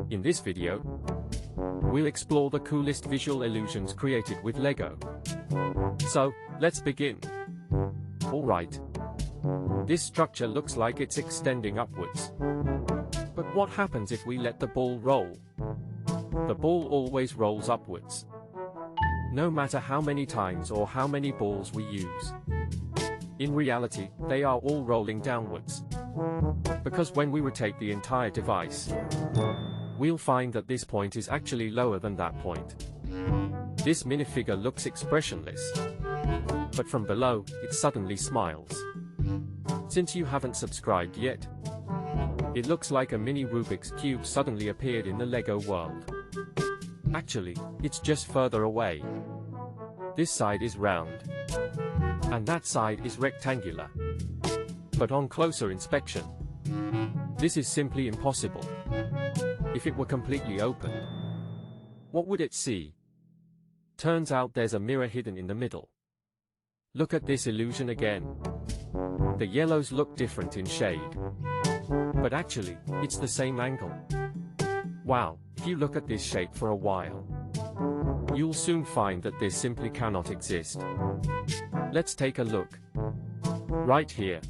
In this video, we'll explore the coolest visual illusions created with Lego. So, let's begin. Alright. This structure looks like it's extending upwards. But what happens if we let the ball roll? The ball always rolls upwards. No matter how many times or how many balls we use. In reality, they are all rolling downwards. Because when we rotate the entire device, we'll find that this point is actually lower than that point. This minifigure looks expressionless. But from below, it suddenly smiles. Since you haven't subscribed yet, it looks like a mini Rubik's Cube suddenly appeared in the Lego world. Actually, it's just further away. This side is round. And that side is rectangular. But on closer inspection, this is simply impossible. If it were completely open, what would it see? Turns out there's a mirror hidden in the middle. Look at this illusion again. The yellows look different in shade. But actually, it's the same angle. Wow, if you look at this shape for a while, you'll soon find that this simply cannot exist. Let's take a look. Right here.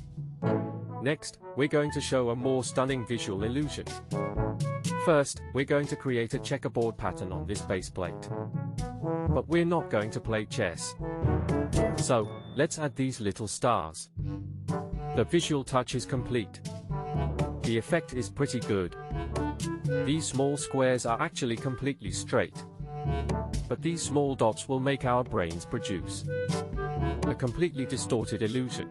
Next, we're going to show a more stunning visual illusion. First, we're going to create a checkerboard pattern on this base plate. But we're not going to play chess. So, let's add these little stars. The visual touch is complete. The effect is pretty good. These small squares are actually completely straight. But these small dots will make our brains produce a completely distorted illusion.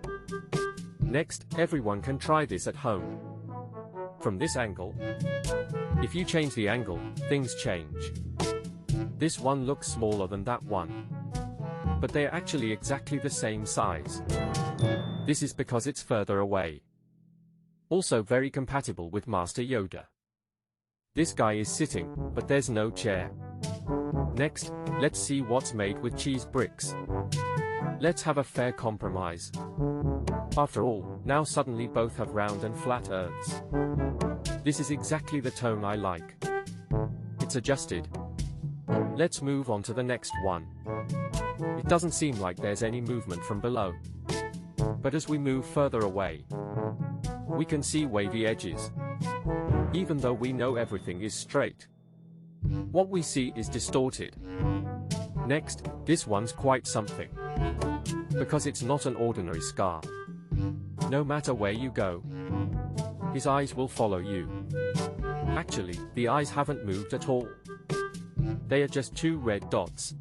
Next, everyone can try this at home. From this angle, if you change the angle, things change. This one looks smaller than that one. But they're actually exactly the same size. This is because it's further away. Also very compatible with Master Yoda. This guy is sitting, but there's no chair. Next, let's see what's made with cheese bricks. Let's have a fair compromise. After all, now suddenly both have round and flat earths. This is exactly the tone I like. It's adjusted. Let's move on to the next one. It doesn't seem like there's any movement from below. But as we move further away, we can see wavy edges. Even though we know everything is straight, what we see is distorted. Next, this one's quite something. Because it's not an ordinary scar. No matter where you go, his eyes will follow you. Actually, the eyes haven't moved at all. They are just two red dots.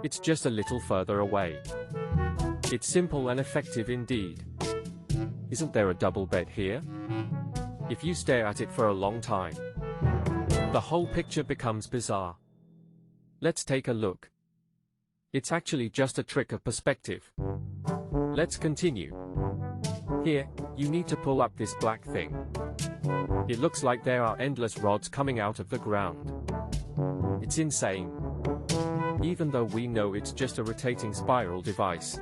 It's just a little further away. It's simple and effective indeed. Isn't there a double bed here? If you stare at it for a long time, the whole picture becomes bizarre. Let's take a look. It's actually just a trick of perspective. Let's continue. Here, you need to pull up this black thing. It looks like there are endless rods coming out of the ground. It's insane. Even though we know it's just a rotating spiral device.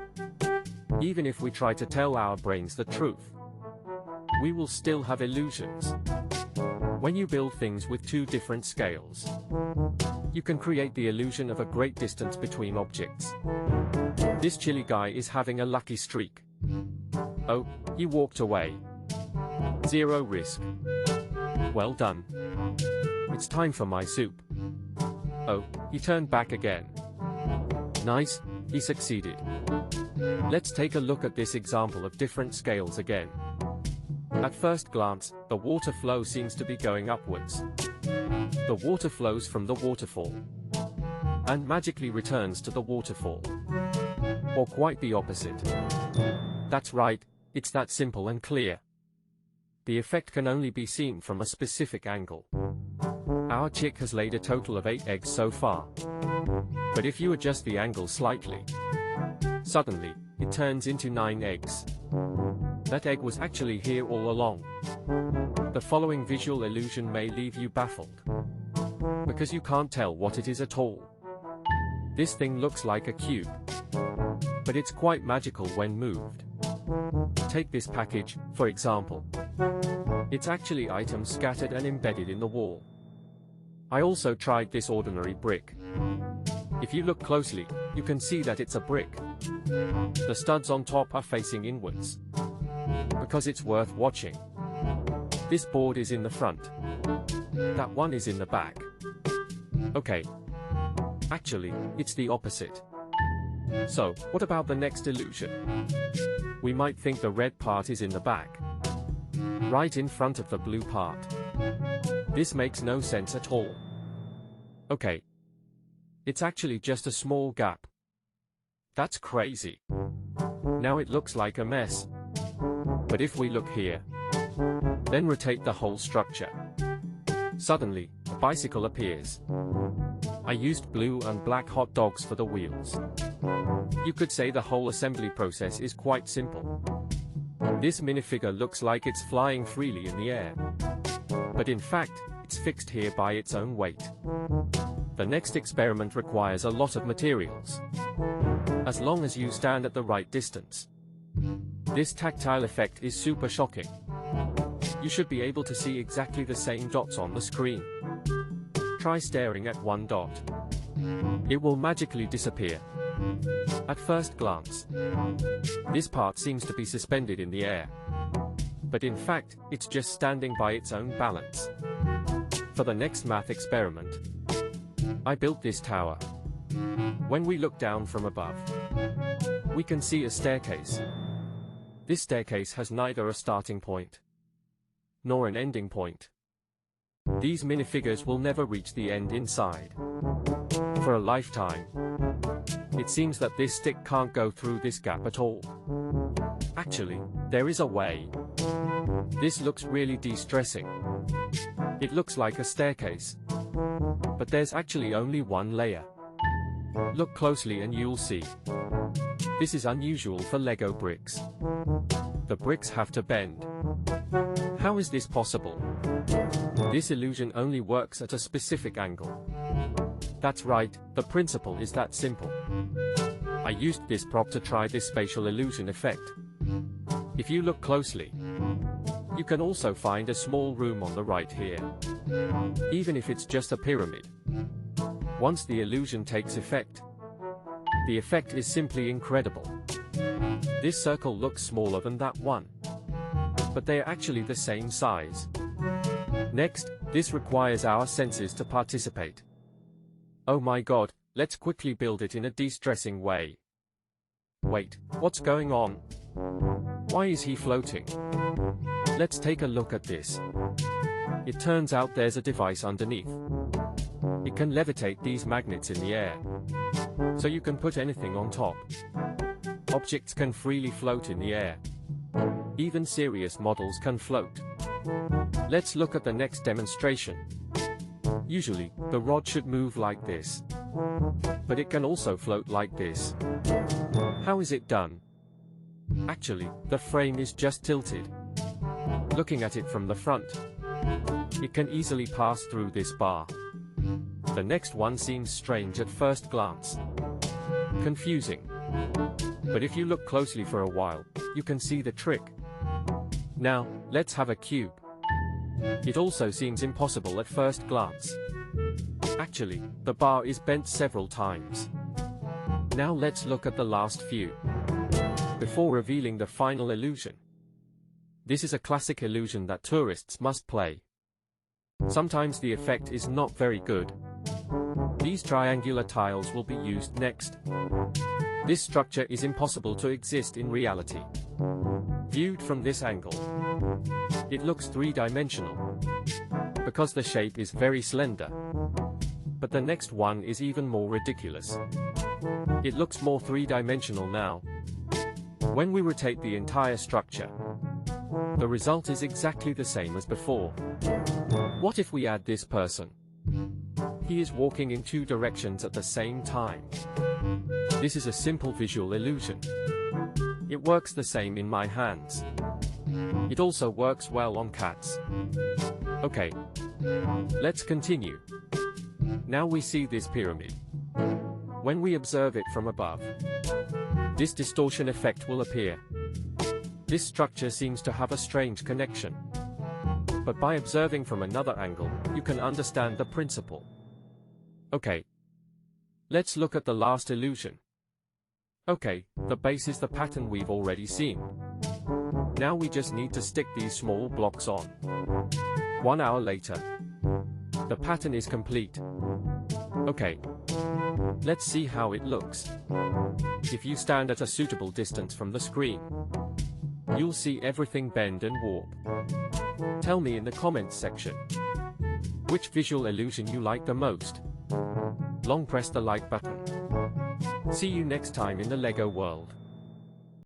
Even if we try to tell our brains the truth, we will still have illusions. When you build things with two different scales, you can create the illusion of a great distance between objects. This chili guy is having a lucky streak. Oh, he walked away. Zero risk. Well done. It's time for my soup. Oh, he turned back again. Nice, he succeeded. Let's take a look at this example of different scales again. At first glance, the water flow seems to be going upwards. The water flows from the waterfall and magically returns to the waterfall. Or quite the opposite. That's right, it's that simple and clear. The effect can only be seen from a specific angle. Our chick has laid a total of 8 eggs so far. But if you adjust the angle slightly, suddenly, it turns into 9 eggs. That egg was actually here all along. The following visual illusion may leave you baffled, because you can't tell what it is at all. This thing looks like a cube, but it's quite magical when moved. Take this package, for example. It's actually items scattered and embedded in the wall. I also tried this ordinary brick. If you look closely, you can see that it's a brick. The studs on top are facing inwards. Because it's worth watching. This board is in the front. That one is in the back. Okay. Actually, it's the opposite. So, what about the next illusion? We might think the red part is in the back. Right in front of the blue part. This makes no sense at all. Okay. It's actually just a small gap. That's crazy. Now it looks like a mess. But if we look here, then rotate the whole structure. Suddenly, a bicycle appears. I used blue and black hot dogs for the wheels. You could say the whole assembly process is quite simple. This minifigure looks like it's flying freely in the air. But in fact, it's fixed here by its own weight. The next experiment requires a lot of materials. As long as you stand at the right distance. This tactile effect is super shocking. You should be able to see exactly the same dots on the screen. Try staring at one dot. It will magically disappear. At first glance, this part seems to be suspended in the air. But in fact, it's just standing by its own balance. For the next math experiment, I built this tower. When we look down from above, we can see a staircase. This staircase has neither a starting point nor an ending point. These minifigures will never reach the end inside. For a lifetime. It seems that this stick can't go through this gap at all. Actually, there is a way. This looks really de-stressing. It looks like a staircase. But there's actually only one layer. Look closely and you'll see. This is unusual for Lego bricks. The bricks have to bend. How is this possible? This illusion only works at a specific angle. That's right, the principle is that simple. I used this prop to try this spatial illusion effect. If you look closely, you can also find a small room on the right here. Even if it's just a pyramid. Once the illusion takes effect, the effect is simply incredible. This circle looks smaller than that one. But they are actually the same size. Next, this requires our senses to participate. Oh my god, let's quickly build it in a de-stressing way. Wait, what's going on? Why is he floating? Let's take a look at this. It turns out there's a device underneath. It can levitate these magnets in the air. So you can put anything on top. Objects can freely float in the air. Even serious models can float. Let's look at the next demonstration. Usually, the rod should move like this. But it can also float like this. How is it done? Actually, the frame is just tilted. Looking at it from the front, it can easily pass through this bar. The next one seems strange at first glance. Confusing. But if you look closely for a while, you can see the trick. Now, let's have a cube. It also seems impossible at first glance. Actually, the bar is bent several times. Now let's look at the last few. Before revealing the final illusion. This is a classic illusion that tourists must play. Sometimes the effect is not very good. These triangular tiles will be used next. This structure is impossible to exist in reality. Viewed from this angle, it looks three-dimensional, because the shape is very slender. But the next one is even more ridiculous. It looks more three-dimensional now. When we rotate the entire structure, the result is exactly the same as before. What if we add this person? He is walking in two directions at the same time. This is a simple visual illusion. It works the same in my hands. It also works well on cats. Okay. Let's continue. Now we see this pyramid. When we observe it from above, this distortion effect will appear. This structure seems to have a strange connection. but by observing from another angle, you can understand the principle. Okay. Let's look at the last illusion. Okay, the base is the pattern we've already seen. Now we just need to stick these small blocks on. 1 hour later. The pattern is complete. Okay. Let's see how it looks. If you stand at a suitable distance from the screen, you'll see everything bend and warp. Tell me in the comments section which visual illusion you like the most. Long press the like button. See you next time in the LEGO world.